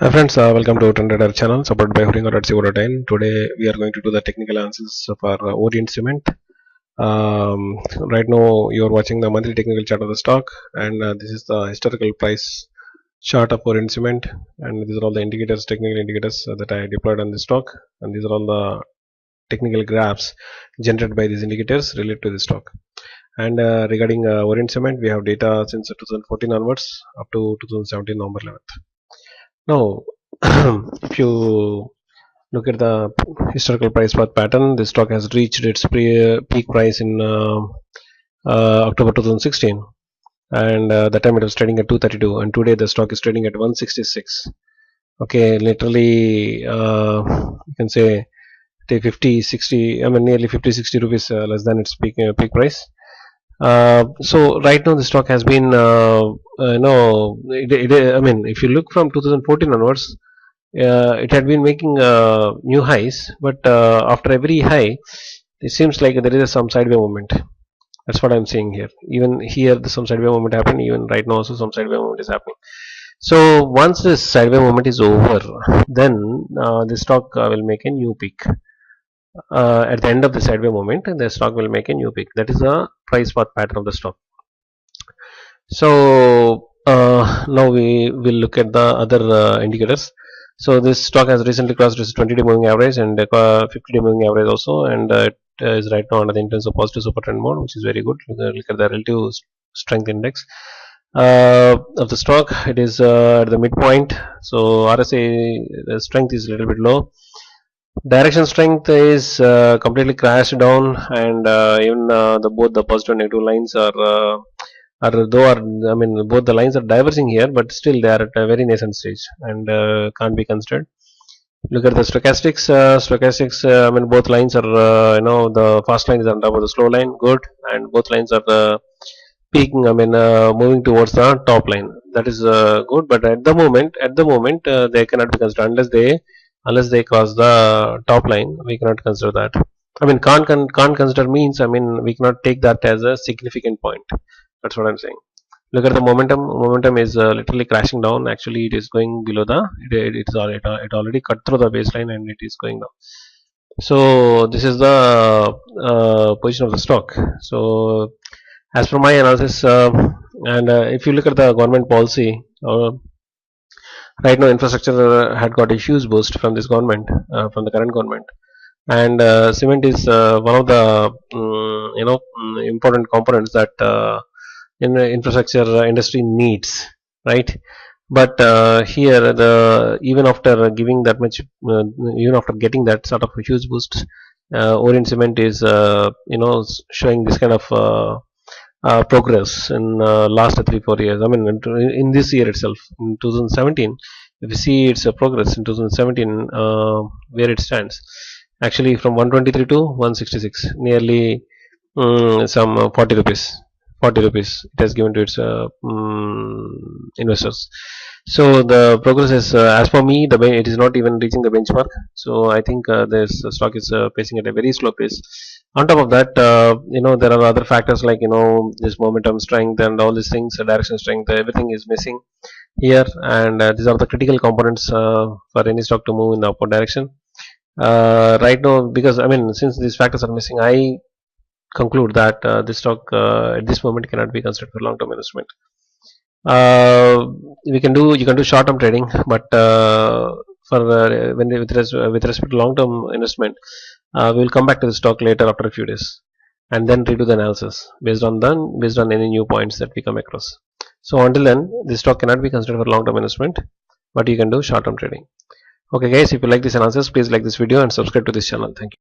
Hi friends, welcome to TRENDRIDER channel supported by Horinga.co.in. Today we are going to do the technical analysis for Orient Cement. Right now you are watching the monthly technical chart of the stock, and this is the historical price chart of Orient Cement, and these are all the indicators, technical indicators that I deployed on the stock, and these are all the technical graphs generated by these indicators related to the stock. And regarding Orient Cement, we have data since 2014 onwards up to 2017 November 11th. Now, if you look at the historical price path pattern, the stock has reached its peak price in October 2016, and that time it was trading at 232, and today the stock is trading at 166. Okay, literally, you can say 50, 60, I mean nearly 50, 60 rupees less than its peak price. So right now the stock has been, I mean, if you look from 2014 onwards, it had been making new highs, but after every high, it seems like there is some sideway movement. That's what I'm seeing here. Even here, some sideway movement happened. Even right now, also some sideway movement is happening. So once this sideway movement is over, then the stock will make a new peak. At the end of the sideway movement, the stock will make a new peak. That is the price path pattern of the stock. So now we will look at the other indicators. So this stock has recently crossed its 20-day moving average and 50-day moving average also, and it is right now under the intense of positive super trend mode, which is very good. Look at the relative strength index of the stock. It is at the midpoint. So RSI the strength is a little bit low. Direction strength is completely crashed down, and even both the positive and negative lines are I mean both the lines are diverging here, but still they are at a very nascent stage and can't be considered. Look at the stochastics. I mean both lines are the fast line is on top of the slow line, good, and both lines are peaking. I mean moving towards the top line. That is good, but at the moment, they cannot be considered unless they cross the top line. We cannot consider that. I mean can't consider means, I mean we cannot take that as a significant point. That's what I'm saying. Look at the momentum. Momentum is literally crashing down. Actually, it is going below the. It already cut through the baseline and it is going down. So this is the position of the stock. So as per my analysis, and if you look at the government policy, right now infrastructure had got a huge boost from this government, from the current government, and cement is one of the important components that in the infrastructure industry needs, right? But here the even after giving that much, even after getting that sort of a huge boost, Orient Cement is showing this kind of progress in last 3-4 years. I mean in this year itself, in 2017, if you see its progress in 2017, where it stands, actually from 123 to 166, nearly some 40 rupees. 40 rupees it has given to its investors. So the progress is, as for me, it is not even reaching the benchmark. So I think this stock is pacing at a very slow pace. On top of that, there are other factors like this momentum strength and all these things, direction strength, everything is missing here, and these are the critical components for any stock to move in the upward direction. Right now, because I mean, since these factors are missing, I conclude that this stock at this moment cannot be considered for long-term investment. You can do short-term trading, but for with respect to long-term investment, we will come back to the stock later after a few days, and then redo the analysis based on any new points that we come across. So until then, this stock cannot be considered for long-term investment, but you can do short-term trading. Okay, guys, if you like this analysis, please like this video and subscribe to this channel. Thank you.